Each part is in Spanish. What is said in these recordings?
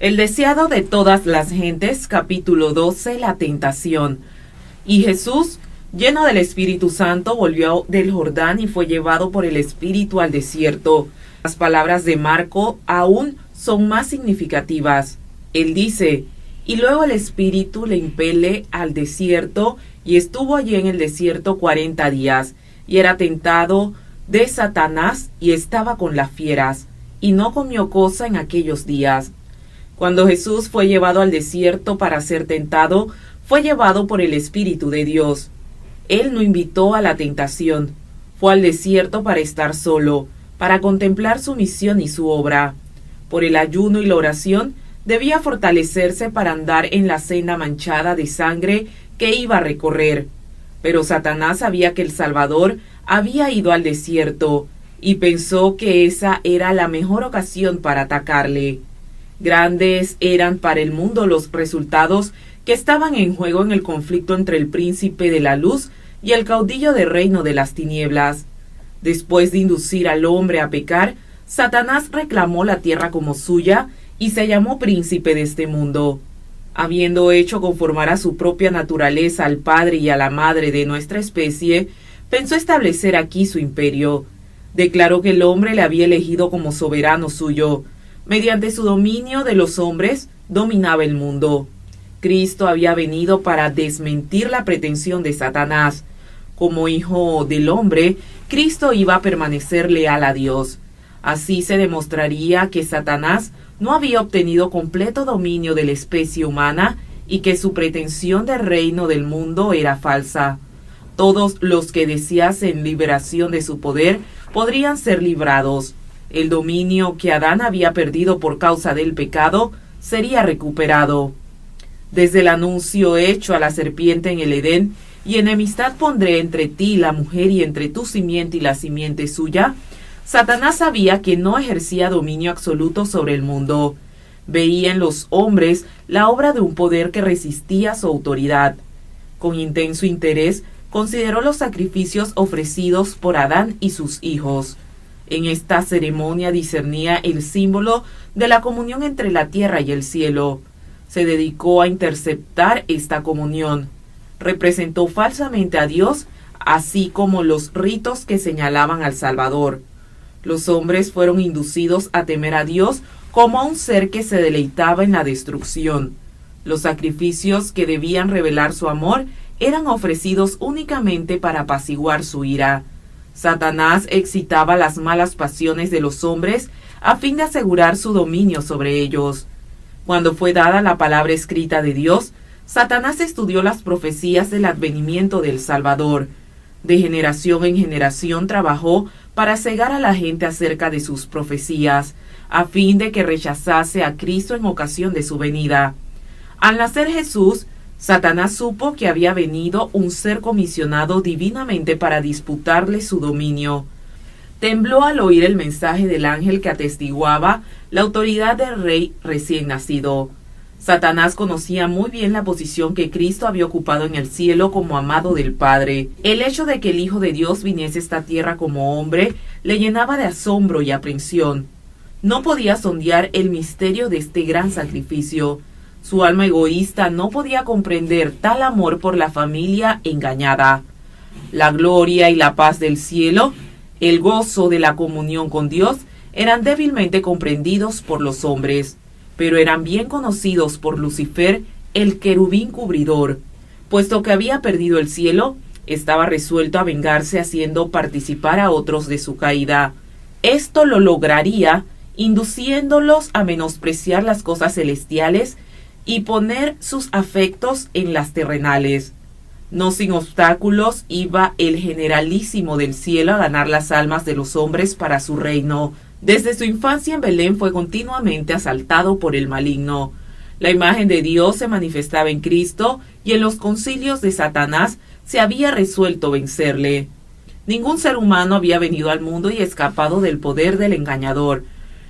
El deseado de todas las gentes, capítulo 12, la tentación. Y Jesús, lleno del Espíritu Santo, volvió del Jordán y fue llevado por el Espíritu al desierto. Las palabras de Marco aún son más significativas. Él dice, y luego el Espíritu le impele al desierto, y estuvo allí en el desierto 40 días, y era tentado de Satanás, y estaba con las fieras, y no comió cosa en aquellos días. Cuando Jesús fue llevado al desierto para ser tentado, fue llevado por el Espíritu de Dios. Él no invitó a la tentación, fue al desierto para estar solo, para contemplar su misión y su obra. Por el ayuno y la oración, debía fortalecerse para andar en la senda manchada de sangre que iba a recorrer. Pero Satanás sabía que el Salvador había ido al desierto, y pensó que esa era la mejor ocasión para atacarle. Grandes eran para el mundo los resultados que estaban en juego en el conflicto entre el príncipe de la luz y el caudillo del reino de las tinieblas. Después de inducir al hombre a pecar, Satanás reclamó la tierra como suya y se llamó príncipe de este mundo. Habiendo hecho conformar a su propia naturaleza al padre y a la madre de nuestra especie, pensó establecer aquí su imperio. Declaró que el hombre le había elegido como soberano suyo. Mediante su dominio de los hombres, dominaba el mundo. Cristo había venido para desmentir la pretensión de Satanás. Como hijo del hombre, Cristo iba a permanecer leal a Dios. Así se demostraría que Satanás no había obtenido completo dominio de la especie humana y que su pretensión de reino del mundo era falsa. Todos los que deseasen liberación de su poder podrían ser librados. El dominio que Adán había perdido por causa del pecado sería recuperado. Desde el anuncio hecho a la serpiente en el Edén, y enemistad pondré entre ti y la mujer y entre tu simiente y la simiente suya, Satanás sabía que no ejercía dominio absoluto sobre el mundo. Veía en los hombres la obra de un poder que resistía su autoridad. Con intenso interés consideró los sacrificios ofrecidos por Adán y sus hijos. En esta ceremonia discernía el símbolo de la comunión entre la tierra y el cielo. Se dedicó a interceptar esta comunión. Representó falsamente a Dios, así como los ritos que señalaban al Salvador. Los hombres fueron inducidos a temer a Dios como a un ser que se deleitaba en la destrucción. Los sacrificios que debían revelar su amor eran ofrecidos únicamente para apaciguar su ira. Satanás excitaba las malas pasiones de los hombres a fin de asegurar su dominio sobre ellos. Cuando fue dada la palabra escrita de Dios, Satanás estudió las profecías del advenimiento del Salvador. De generación en generación trabajó para cegar a la gente acerca de sus profecías, a fin de que rechazase a Cristo en ocasión de su venida. Al nacer Jesús, Satanás supo que había venido un ser comisionado divinamente para disputarle su dominio. Tembló al oír el mensaje del ángel que atestiguaba la autoridad del rey recién nacido. Satanás conocía muy bien la posición que Cristo había ocupado en el cielo como amado del Padre. El hecho de que el Hijo de Dios viniese a esta tierra como hombre le llenaba de asombro y aprensión. No podía sondear el misterio de este gran sacrificio. Su alma egoísta no podía comprender tal amor por la familia engañada. La gloria y la paz del cielo, el gozo de la comunión con Dios, eran débilmente comprendidos por los hombres, pero eran bien conocidos por Lucifer, el querubín cubridor. Puesto que había perdido el cielo, estaba resuelto a vengarse haciendo participar a otros de su caída. Esto lo lograría induciéndolos a menospreciar las cosas celestiales y poner sus afectos en las terrenales. No sin obstáculos iba el generalísimo del cielo a ganar las almas de los hombres para su reino. Desde su infancia en Belén fue continuamente asaltado por el maligno. La imagen de Dios se manifestaba en Cristo y en los concilios de Satanás se había resuelto vencerle. Ningún ser humano había venido al mundo y escapado del poder del engañador.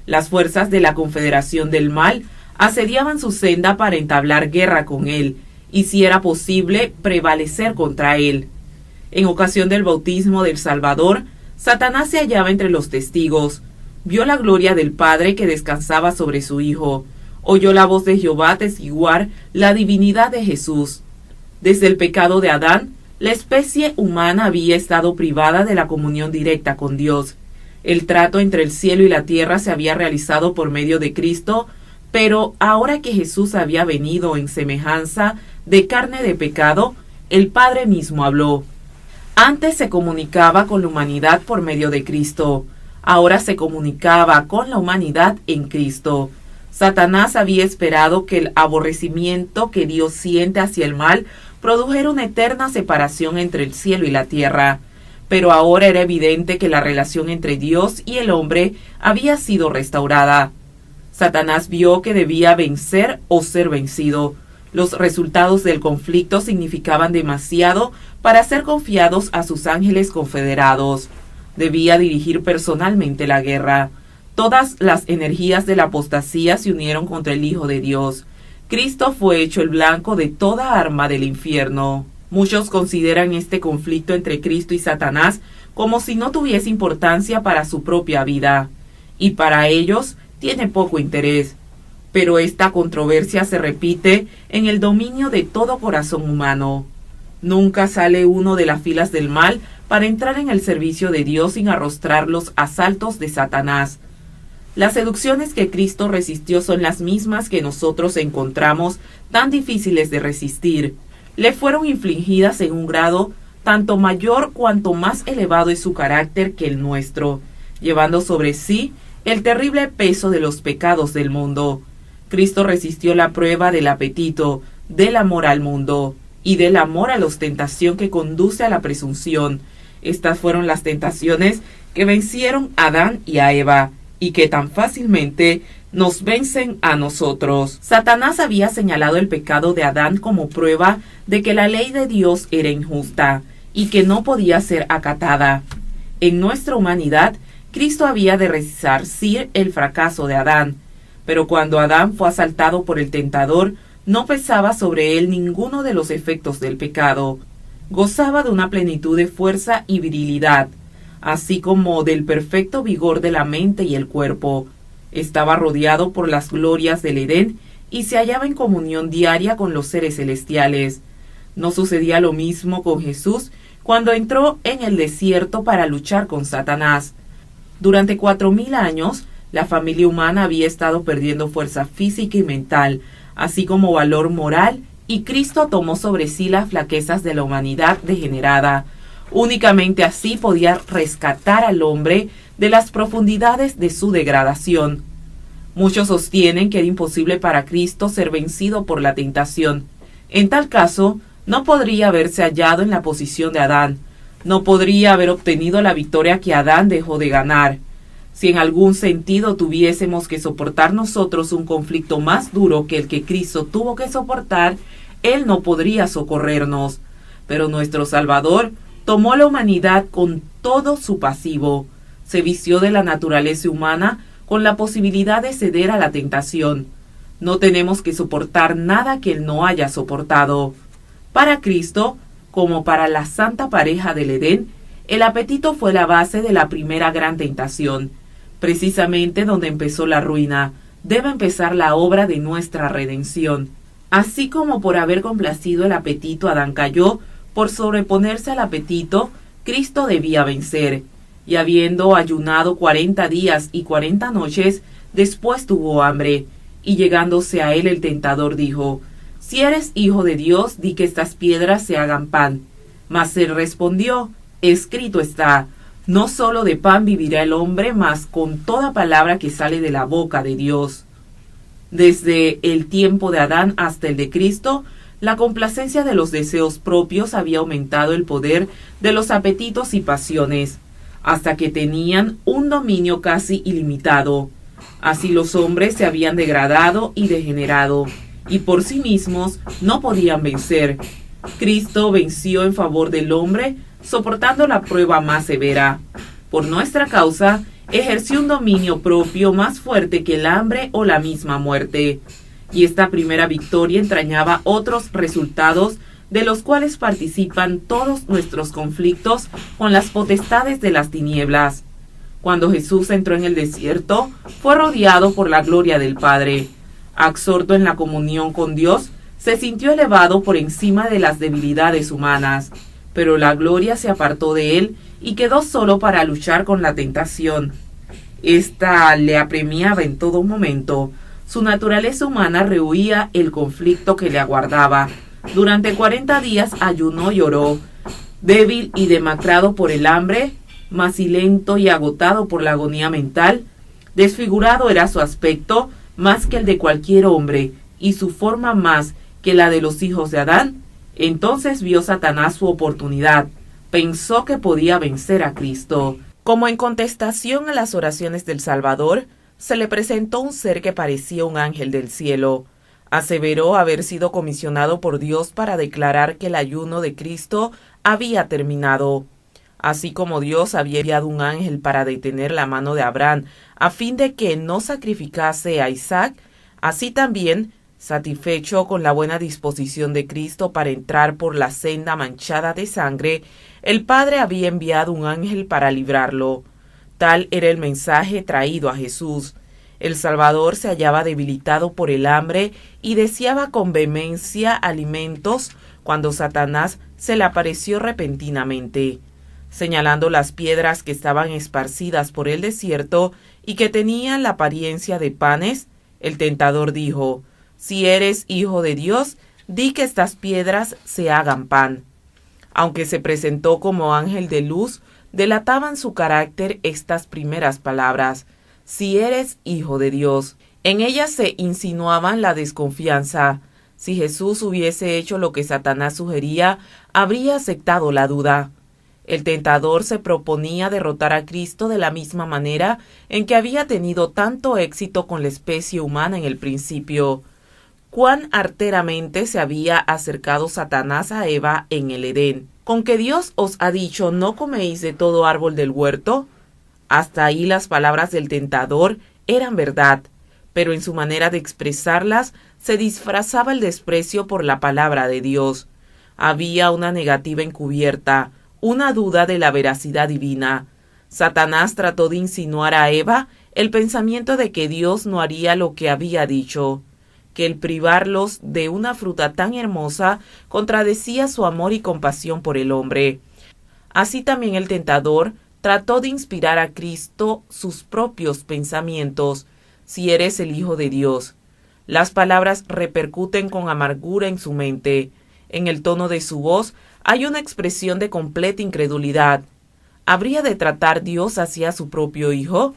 Las fuerzas de la Confederación del Mal asediaban su senda para entablar guerra con él, y si era posible, prevalecer contra él. En ocasión del bautismo del Salvador, Satanás se hallaba entre los testigos. Vio la gloria del Padre que descansaba sobre su Hijo. oyó la voz de Jehová atestiguar la divinidad de Jesús. Desde el pecado de Adán, la especie humana había estado privada de la comunión directa con Dios. El trato entre el cielo y la tierra se había realizado por medio de Cristo, pero ahora que Jesús había venido en semejanza de carne de pecado, el Padre mismo habló. Antes se comunicaba con la humanidad por medio de Cristo, ahora se comunicaba con la humanidad en Cristo. Satanás había esperado que el aborrecimiento que Dios siente hacia el mal produjera una eterna separación entre el cielo y la tierra, pero ahora era evidente que la relación entre Dios y el hombre había sido restaurada. Satanás vio que debía vencer o ser vencido. Los resultados del conflicto significaban demasiado para ser confiados a sus ángeles confederados. Debía dirigir personalmente la guerra. Todas las energías de la apostasía se unieron contra el Hijo de Dios. Cristo fue hecho el blanco de toda arma del infierno. Muchos consideran este conflicto entre Cristo y Satanás como si no tuviese importancia para su propia vida, y para ellos tiene poco interés. Pero esta controversia se repite en el dominio de todo corazón humano. Nunca sale uno de las filas del mal para entrar en el servicio de Dios sin arrostrar los asaltos de Satanás. Las seducciones que Cristo resistió son las mismas que nosotros encontramos tan difíciles de resistir. Le fueron infligidas en un grado tanto mayor cuanto más elevado es su carácter que el nuestro, llevando sobre sí el terrible peso de los pecados del mundo. Cristo resistió la prueba del apetito, del amor al mundo y del amor a la ostentación que conduce a la presunción. Estas fueron las tentaciones que vencieron a Adán y a Eva, y que tan fácilmente nos vencen a nosotros. Satanás había señalado el pecado de Adán como prueba de que la ley de Dios era injusta y que no podía ser acatada. En nuestra humanidad, Cristo había de resarcir el fracaso de Adán, pero cuando Adán fue asaltado por el tentador, no pesaba sobre él ninguno de los efectos del pecado. Gozaba de una plenitud de fuerza y virilidad, así como del perfecto vigor de la mente y el cuerpo. Estaba rodeado por las glorias del Edén y se hallaba en comunión diaria con los seres celestiales. No sucedía lo mismo con Jesús cuando entró en el desierto para luchar con Satanás. Durante 4000 años, la familia humana había estado perdiendo fuerza física y mental, así como valor moral, y Cristo tomó sobre sí las flaquezas de la humanidad degenerada. Únicamente así podía rescatar al hombre de las profundidades de su degradación. Muchos sostienen que era imposible para Cristo ser vencido por la tentación. En tal caso, no podría haberse hallado en la posición de Adán. No podría haber obtenido la victoria que Adán dejó de ganar. Si en algún sentido tuviésemos que soportar nosotros un conflicto más duro que el que Cristo tuvo que soportar, Él no podría socorrernos. Pero nuestro Salvador tomó la humanidad con todo su pasivo. Se vistió de la naturaleza humana con la posibilidad de ceder a la tentación. No tenemos que soportar nada que Él no haya soportado. Para Cristo, como para la santa pareja del Edén, el apetito fue la base de la primera gran tentación. Precisamente donde empezó la ruina, debe empezar la obra de nuestra redención. Así como por haber complacido el apetito Adán cayó, por sobreponerse al apetito, Cristo debía vencer. Y habiendo ayunado 40 días y 40 noches, después tuvo hambre. Y llegándose a él el tentador dijo: Si eres hijo de Dios, di que estas piedras se hagan pan. Mas él respondió: Escrito está, no solo de pan vivirá el hombre, mas con toda palabra que sale de la boca de Dios. Desde el tiempo de Adán hasta el de Cristo, la complacencia de los deseos propios había aumentado el poder de los apetitos y pasiones, hasta que tenían un dominio casi ilimitado. Así los hombres se habían degradado y degenerado, y por sí mismos no podían vencer. Cristo venció en favor del hombre, soportando la prueba más severa. Por nuestra causa, ejerció un dominio propio más fuerte que el hambre o la misma muerte. Y esta primera victoria entrañaba otros resultados de los cuales participan todos nuestros conflictos con las potestades de las tinieblas. Cuando Jesús entró en el desierto, fue rodeado por la gloria del Padre. Absorto en la comunión con Dios, se sintió elevado por encima de las debilidades humanas, pero la gloria se apartó de él y quedó solo para luchar con la tentación. Esta le apremiaba en todo momento. Su naturaleza humana rehuía el conflicto que le aguardaba. Durante 40 días ayunó y oró, débil y demacrado por el hambre, macilento y agotado por la agonía mental. Desfigurado era su aspecto más que el de cualquier hombre, y su forma más que la de los hijos de Adán. Entonces vio Satanás su oportunidad. Pensó que podía vencer a Cristo. Como en contestación a las oraciones del Salvador, se le presentó un ser que parecía un ángel del cielo. Aseveró haber sido comisionado por Dios para declarar que el ayuno de Cristo había terminado. Así como Dios había enviado un ángel para detener la mano de Abraham a fin de que no sacrificase a Isaac, así también, satisfecho con la buena disposición de Cristo para entrar por la senda manchada de sangre, el Padre había enviado un ángel para librarlo. Tal era el mensaje traído a Jesús. El Salvador se hallaba debilitado por el hambre y deseaba con vehemencia alimentos cuando Satanás se le apareció repentinamente. Señalando las piedras que estaban esparcidas por el desierto y que tenían la apariencia de panes, el tentador dijo: «Si eres hijo de Dios, di que estas piedras se hagan pan». Aunque se presentó como ángel de luz, delataban su carácter estas primeras palabras: «Si eres hijo de Dios». En ellas se insinuaban la desconfianza. Si Jesús hubiese hecho lo que Satanás sugería, habría aceptado la duda. El tentador se proponía derrotar a Cristo de la misma manera en que había tenido tanto éxito con la especie humana en el principio. Cuán arteramente se había acercado Satanás a Eva en el Edén. ¿Con que Dios os ha dicho no coméis de todo árbol del huerto? Hasta ahí las palabras del tentador eran verdad, pero en su manera de expresarlas se disfrazaba el desprecio por la palabra de Dios. Había una negativa encubierta, una duda de la veracidad divina. Satanás trató de insinuar a Eva el pensamiento de que Dios no haría lo que había dicho, que el privarlos de una fruta tan hermosa contradecía su amor y compasión por el hombre. Así también el tentador trató de inspirar a Cristo sus propios pensamientos: «Si eres el Hijo de Dios». Las palabras repercuten con amargura en su mente. En el tono de su voz hay una expresión de completa incredulidad. ¿Habría de tratar Dios así a su propio Hijo?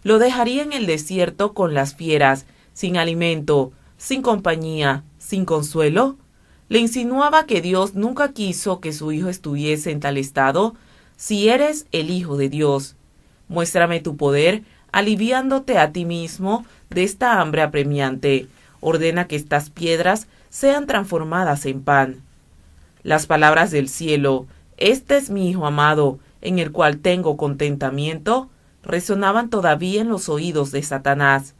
¿Lo dejaría en el desierto con las fieras, sin alimento, sin compañía, sin consuelo? ¿Le insinuaba que Dios nunca quiso que su Hijo estuviese en tal estado? Si eres el Hijo de Dios, muéstrame tu poder, aliviándote a ti mismo de esta hambre apremiante. Ordena que estas piedras sean transformadas en pan. Las palabras del cielo: «Este es mi Hijo amado, en el cual tengo contentamiento», resonaban todavía en los oídos de Satanás,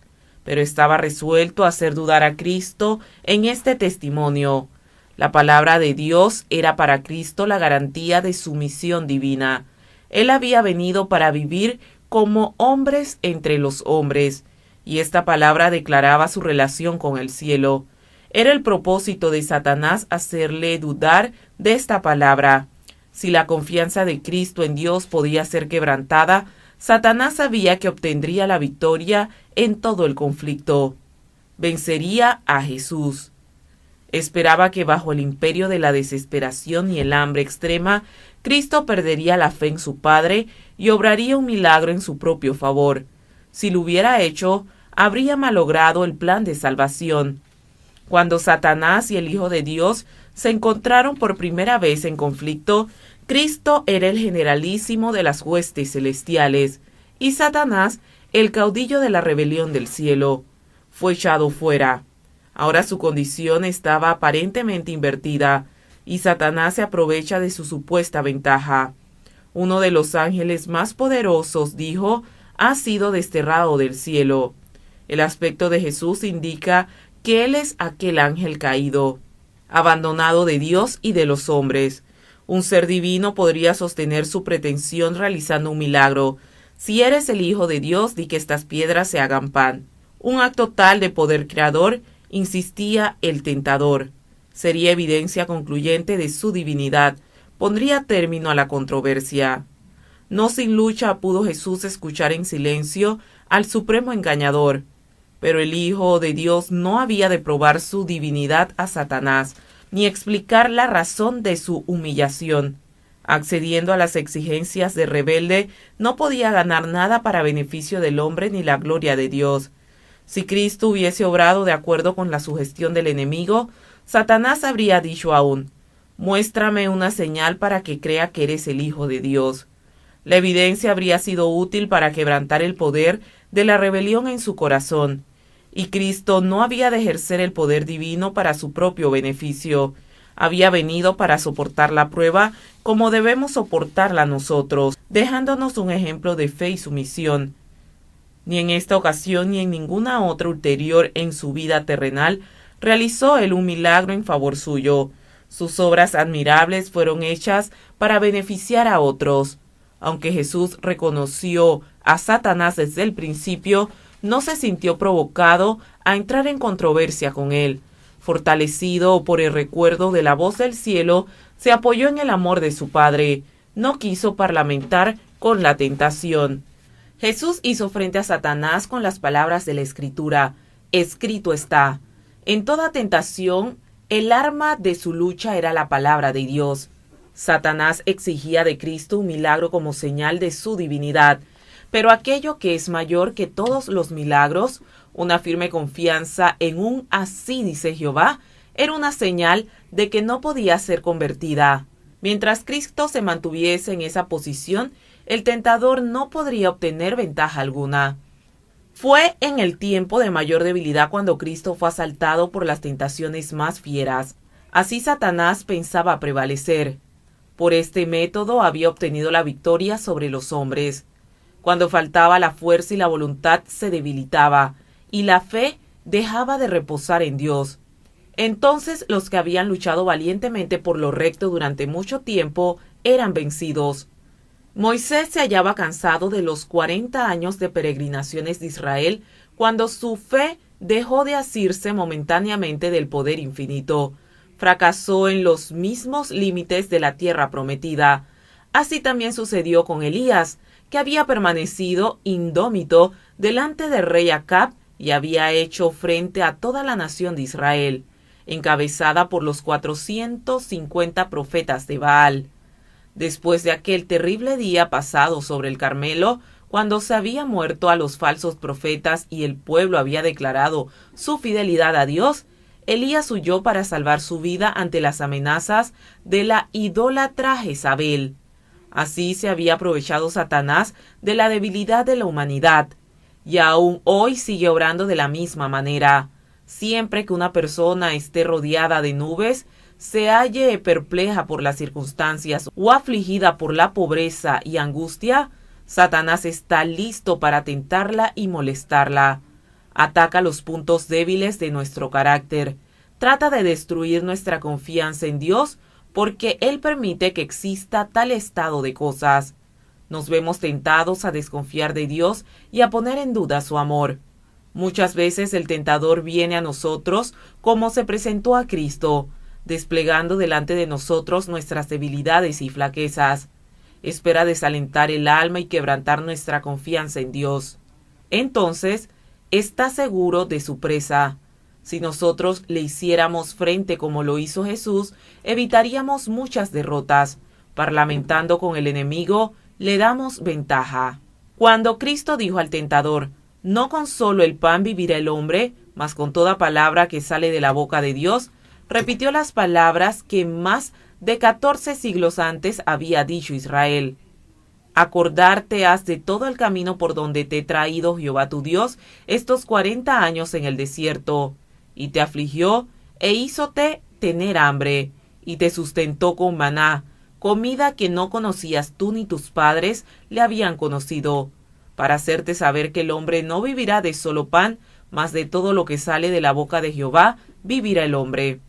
pero estaba resuelto a hacer dudar a Cristo en este testimonio. La palabra de Dios era para Cristo la garantía de su misión divina. Él había venido para vivir como hombres entre los hombres, y esta palabra declaraba su relación con el cielo. Era el propósito de Satanás hacerle dudar de esta palabra. Si la confianza de Cristo en Dios podía ser quebrantada, Satanás sabía que obtendría la victoria en todo el conflicto. Vencería a Jesús. Esperaba que bajo el imperio de la desesperación y el hambre extrema, Cristo perdería la fe en su Padre y obraría un milagro en su propio favor. Si lo hubiera hecho, habría malogrado el plan de salvación. Cuando Satanás y el Hijo de Dios se encontraron por primera vez en conflicto, Cristo era el generalísimo de las huestes celestiales, y Satanás el caudillo de la rebelión del cielo. Fue echado fuera. Ahora su condición estaba aparentemente invertida, y Satanás se aprovecha de su supuesta ventaja. Uno de los ángeles más poderosos, dijo, ha sido desterrado del cielo. El aspecto de Jesús indica que Él es aquel ángel caído, abandonado de Dios y de los hombres. Un ser divino podría sostener su pretensión realizando un milagro. Si eres el Hijo de Dios, di que estas piedras se hagan pan. un acto tal de poder creador, insistía el tentador. Sería evidencia concluyente de su divinidad, pondría término a la controversia. No sin lucha pudo Jesús escuchar en silencio al supremo engañador, pero el Hijo de Dios no había de probar su divinidad a Satanás, ni explicar la razón de su humillación. Accediendo a las exigencias de rebelde, no podía ganar nada para beneficio del hombre ni la gloria de Dios. Si Cristo hubiese obrado de acuerdo con la sugestión del enemigo, Satanás habría dicho aún: «Muéstrame una señal para que crea que eres el Hijo de Dios». La evidencia habría sido útil para quebrantar el poder de la rebelión en su corazón, y Cristo no había de ejercer el poder divino para su propio beneficio. Había venido para soportar la prueba como debemos soportarla nosotros, dejándonos un ejemplo de fe y sumisión. Ni en esta ocasión ni en ninguna otra ulterior en su vida terrenal realizó él un milagro en favor suyo. Sus obras admirables fueron hechas para beneficiar a otros. Aunque Jesús reconoció a Satanás desde el principio, no se sintió provocado a entrar en controversia con él. Fortalecido por el recuerdo de la voz del cielo, se apoyó en el amor de su Padre. No quiso parlamentar con la tentación. Jesús hizo frente a Satanás con las palabras de la Escritura: «Escrito está». En toda tentación, el arma de su lucha era la palabra de Dios. Satanás exigía de Cristo un milagro como señal de su divinidad, pero aquello que es mayor que todos los milagros, una firme confianza en un «así dice Jehová», era una señal de que no podía ser convertida. Mientras Cristo se mantuviese en esa posición, el tentador no podría obtener ventaja alguna. Fue en el tiempo de mayor debilidad cuando Cristo fue asaltado por las tentaciones más fieras. Así Satanás pensaba prevalecer. Por este método había obtenido la victoria sobre los hombres. Cuando faltaba la fuerza y la voluntad se debilitaba, y la fe dejaba de reposar en Dios. Entonces los que habían luchado valientemente por lo recto durante mucho tiempo eran vencidos. Moisés se hallaba cansado de los 40 años de peregrinaciones de Israel cuando su fe dejó de asirse momentáneamente del poder infinito. Fracasó en los mismos límites de la tierra prometida. Así también sucedió con Elías, que había permanecido indómito delante del rey Acab y había hecho frente a toda la nación de Israel, encabezada por los 450 profetas de Baal. Después de aquel terrible día pasado sobre el Carmelo, cuando se había muerto a los falsos profetas y el pueblo había declarado su fidelidad a Dios, Elías huyó para salvar su vida ante las amenazas de la idólatra Jezabel. Así se había aprovechado Satanás de la debilidad de la humanidad, y aún hoy sigue obrando de la misma manera. Siempre que una persona esté rodeada de nubes, se halle perpleja por las circunstancias o afligida por la pobreza y angustia, Satanás está listo para tentarla y molestarla. Ataca los puntos débiles de nuestro carácter. Trata de destruir nuestra confianza en Dios porque Él permite que exista tal estado de cosas. Nos vemos tentados a desconfiar de Dios y a poner en duda su amor. Muchas veces el tentador viene a nosotros como se presentó a Cristo, desplegando delante de nosotros nuestras debilidades y flaquezas. Espera desalentar el alma y quebrantar nuestra confianza en Dios. Entonces, está seguro de su presa. Si nosotros le hiciéramos frente como lo hizo Jesús, evitaríamos muchas derrotas. Parlamentando con el enemigo, le damos ventaja. Cuando Cristo dijo al tentador: «No con solo el pan vivirá el hombre, mas con toda palabra que sale de la boca de Dios», repitió las palabras que más de 14 siglos antes había dicho Israel. Acordarte has de todo el camino por donde te he traído Jehová tu Dios estos 40 años en el desierto, y te afligió e hízote tener hambre, y te sustentó con maná, comida que no conocías tú ni tus padres le habían conocido, para hacerte saber que el hombre no vivirá de solo pan, mas de todo lo que sale de la boca de Jehová vivirá el hombre.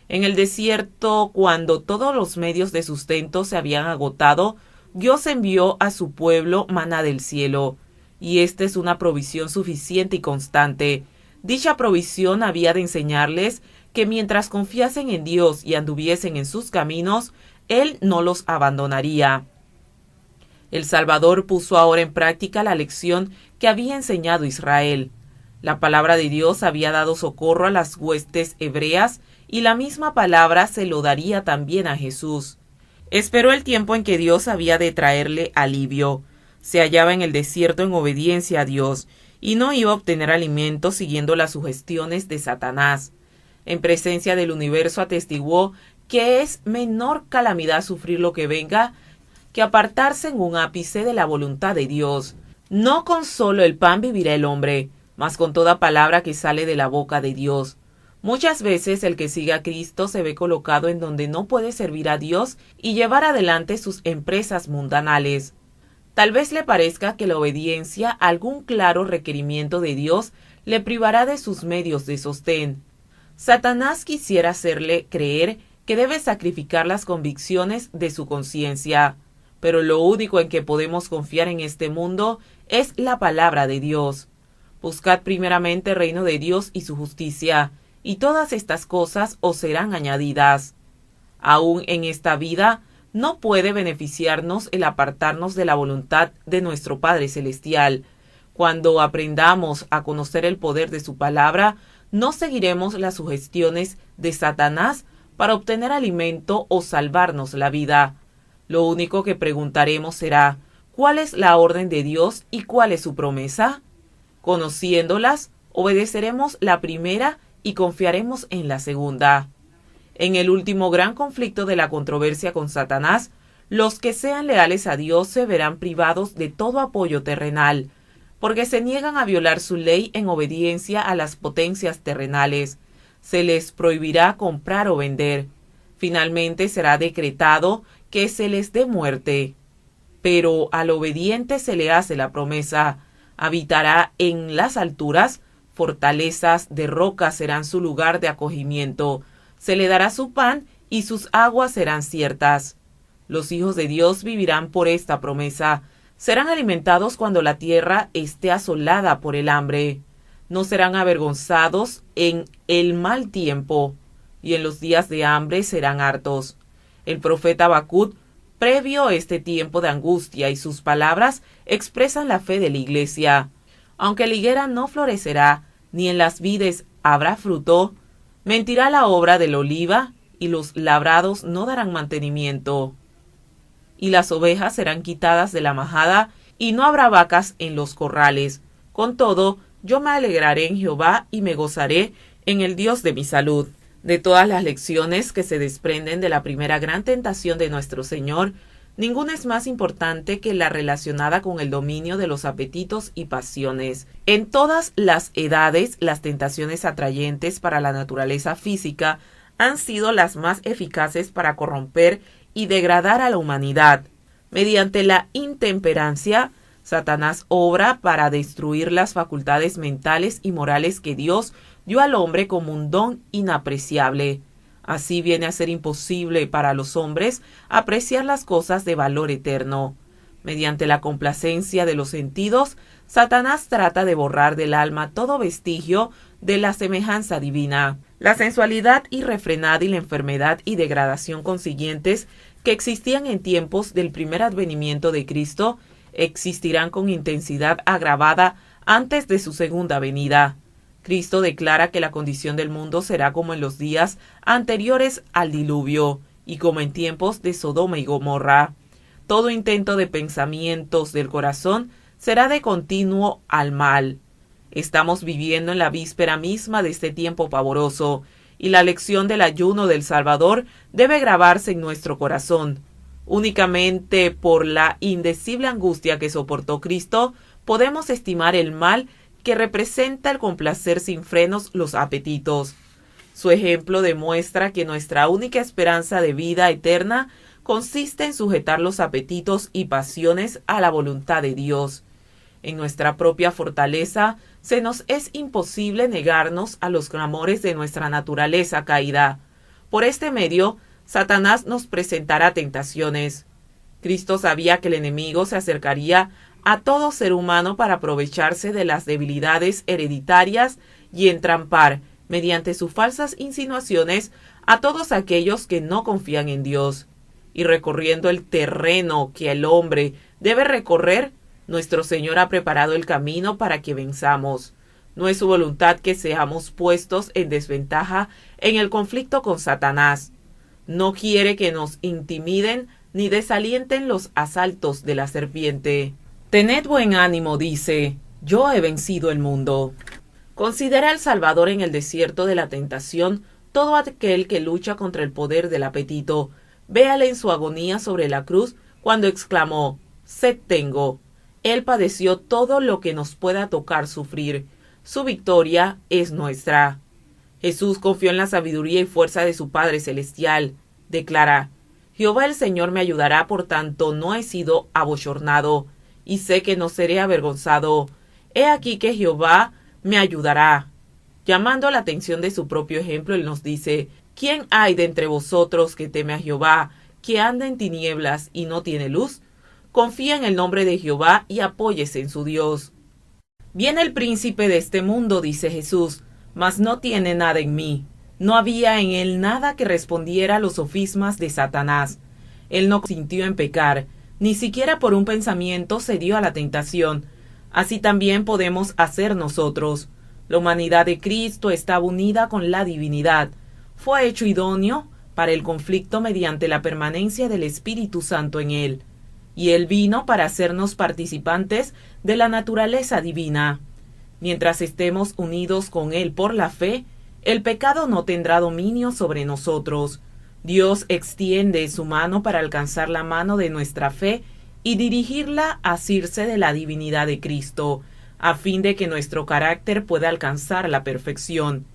En el desierto, cuando todos los medios de sustento se habían agotado, Dios envió a su pueblo maná del cielo. y esta es una provisión suficiente y constante. Dicha provisión había de enseñarles que mientras confiasen en Dios y anduviesen en sus caminos, Él no los abandonaría. El Salvador puso ahora en práctica la lección que había enseñado Israel. La palabra de Dios había dado socorro a las huestes hebreas y la misma palabra se lo daría también a Jesús. Esperó el tiempo en que Dios había de traerle alivio. Se hallaba en el desierto en obediencia a Dios y no iba a obtener alimento siguiendo las sugestiones de Satanás. En presencia del universo atestiguó que es menor calamidad sufrir lo que venga que apartarse en un ápice de la voluntad de Dios. No con solo el pan vivirá el hombre, mas con toda palabra que sale de la boca de Dios. Muchas veces el que sigue a Cristo se ve colocado en donde no puede servir a Dios y llevar adelante sus empresas mundanales. Tal vez le parezca que la obediencia a algún claro requerimiento de Dios le privará de sus medios de sostén. Satanás quisiera hacerle creer que debe sacrificar las convicciones de su conciencia, pero lo único en que podemos confiar en este mundo es la palabra de Dios. Buscad primeramente el reino de Dios y su justicia, y todas estas cosas os serán añadidas. Aún en esta vida no puede beneficiarnos el apartarnos de la voluntad de nuestro Padre Celestial. Cuando aprendamos a conocer el poder de su palabra, no seguiremos las sugestiones de Satanás para obtener alimento o salvarnos la vida. Lo único que preguntaremos será, ¿cuál es la orden de Dios y cuál es su promesa? Conociéndolas, obedeceremos la primera y confiaremos en la segunda. En el último gran conflicto de la controversia con Satanás, los que sean leales a Dios se verán privados de todo apoyo terrenal, porque se niegan a violar su ley en obediencia a las potencias terrenales. Se les prohibirá comprar o vender. Finalmente será decretado que se les dé muerte. Pero al obediente se le hace la promesa: habitará en las alturas, fortalezas de roca serán su lugar de acogimiento, se le dará su pan y sus aguas serán ciertas. Los hijos de Dios vivirán por esta promesa, serán alimentados cuando la tierra esté asolada por el hambre, no serán avergonzados en el mal tiempo, y en los días de hambre serán hartos. El profeta Habacuc previó este tiempo de angustia y sus palabras expresan la fe de la Iglesia. Aunque la higuera no florecerá, ni en las vides habrá fruto, mentirá la obra de la oliva, y los labrados no darán mantenimiento. Y las ovejas serán quitadas de la majada, y no habrá vacas en los corrales. Con todo, yo me alegraré en Jehová y me gozaré en el Dios de mi salud. De todas las lecciones que se desprenden de la primera gran tentación de nuestro Señor, ninguna es más importante que la relacionada con el dominio de los apetitos y pasiones. En todas las edades, las tentaciones atrayentes para la naturaleza física han sido las más eficaces para corromper y degradar a la humanidad. Mediante la intemperancia, Satanás obra para destruir las facultades mentales y morales que Dios dio al hombre como un don inapreciable. Así viene a ser imposible para los hombres apreciar las cosas de valor eterno. Mediante la complacencia de los sentidos, Satanás trata de borrar del alma todo vestigio de la semejanza divina. La sensualidad irrefrenada y la enfermedad y degradación consiguientes que existían en tiempos del primer advenimiento de Cristo existirán con intensidad agravada antes de su segunda venida. Cristo declara que la condición del mundo será como en los días anteriores al diluvio y como en tiempos de Sodoma y Gomorra. Todo intento de pensamientos del corazón será de continuo al mal. Estamos viviendo en la víspera misma de este tiempo pavoroso, y la lección del ayuno del Salvador debe grabarse en nuestro corazón. Únicamente por la indecible angustia que soportó Cristo podemos estimar el mal que representa el complacer sin frenos los apetitos. Su ejemplo demuestra que nuestra única esperanza de vida eterna consiste en sujetar los apetitos y pasiones a la voluntad de Dios. En nuestra propia fortaleza se nos es imposible negarnos a los clamores de nuestra naturaleza caída. Por este medio, Satanás nos presentará tentaciones. Cristo sabía que el enemigo se acercaría a todo ser humano para aprovecharse de las debilidades hereditarias y entrampar, mediante sus falsas insinuaciones, a todos aquellos que no confían en Dios. Y recorriendo el terreno que el hombre debe recorrer, nuestro Señor ha preparado el camino para que venzamos. No es su voluntad que seamos puestos en desventaja en el conflicto con Satanás. No quiere que nos intimiden ni desalienten los asaltos de la serpiente. Tened buen ánimo, dice, yo he vencido el mundo. Considera al Salvador en el desierto de la tentación todo aquel que lucha contra el poder del apetito. Véale en su agonía sobre la cruz cuando exclamó, sed tengo. Él padeció todo lo que nos pueda tocar sufrir. Su victoria es nuestra. Jesús confió en la sabiduría y fuerza de su Padre Celestial. Declara, Jehová el Señor me ayudará, por tanto no he sido abochornado, y sé que no seré avergonzado. He aquí que Jehová me ayudará. Llamando la atención de su propio ejemplo, él nos dice, ¿quién hay de entre vosotros que teme a Jehová, que anda en tinieblas y no tiene luz? Confía en el nombre de Jehová y apóyese en su Dios. Viene el príncipe de este mundo, dice Jesús, mas no tiene nada en mí. No había en él nada que respondiera a los sofismas de Satanás. Él no sintió en pecar, ni siquiera por un pensamiento cedió a la tentación. Así también podemos hacer nosotros. La humanidad de Cristo estaba unida con la divinidad. Fue hecho idóneo para el conflicto mediante la permanencia del Espíritu Santo en él. Y él vino para hacernos participantes de la naturaleza divina. Mientras estemos unidos con él por la fe, el pecado no tendrá dominio sobre nosotros. Dios extiende su mano para alcanzar la mano de nuestra fe y dirigirla a asirse de la divinidad de Cristo, a fin de que nuestro carácter pueda alcanzar la perfección.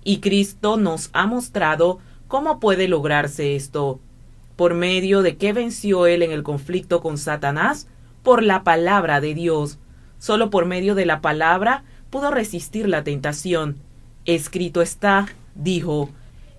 Y Cristo nos ha mostrado cómo puede lograrse esto. ¿Por medio de qué venció él en el conflicto con Satanás? Por la palabra de Dios. Solo por medio de la palabra pudo resistir la tentación. Escrito está, dijo,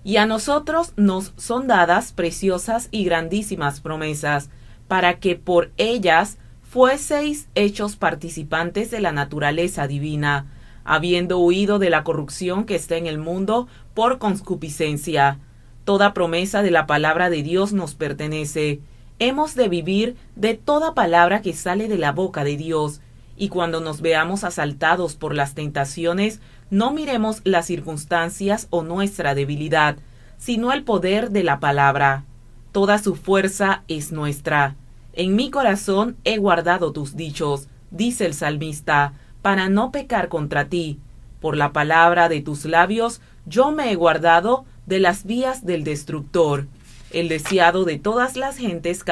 y a nosotros nos son dadas preciosas y grandísimas promesas, para que por ellas fueseis hechos participantes de la naturaleza divina, habiendo huido de la corrupción que está en el mundo por concupiscencia. Toda promesa de la palabra de Dios nos pertenece. Hemos de vivir de toda palabra que sale de la boca de Dios, y cuando nos veamos asaltados por las tentaciones, no miremos las circunstancias o nuestra debilidad, sino el poder de la palabra. Toda su fuerza es nuestra. En mi corazón he guardado tus dichos, dice el salmista, para no pecar contra ti. Por la palabra de tus labios yo me he guardado de las vías del destructor. El deseado de todas las gentes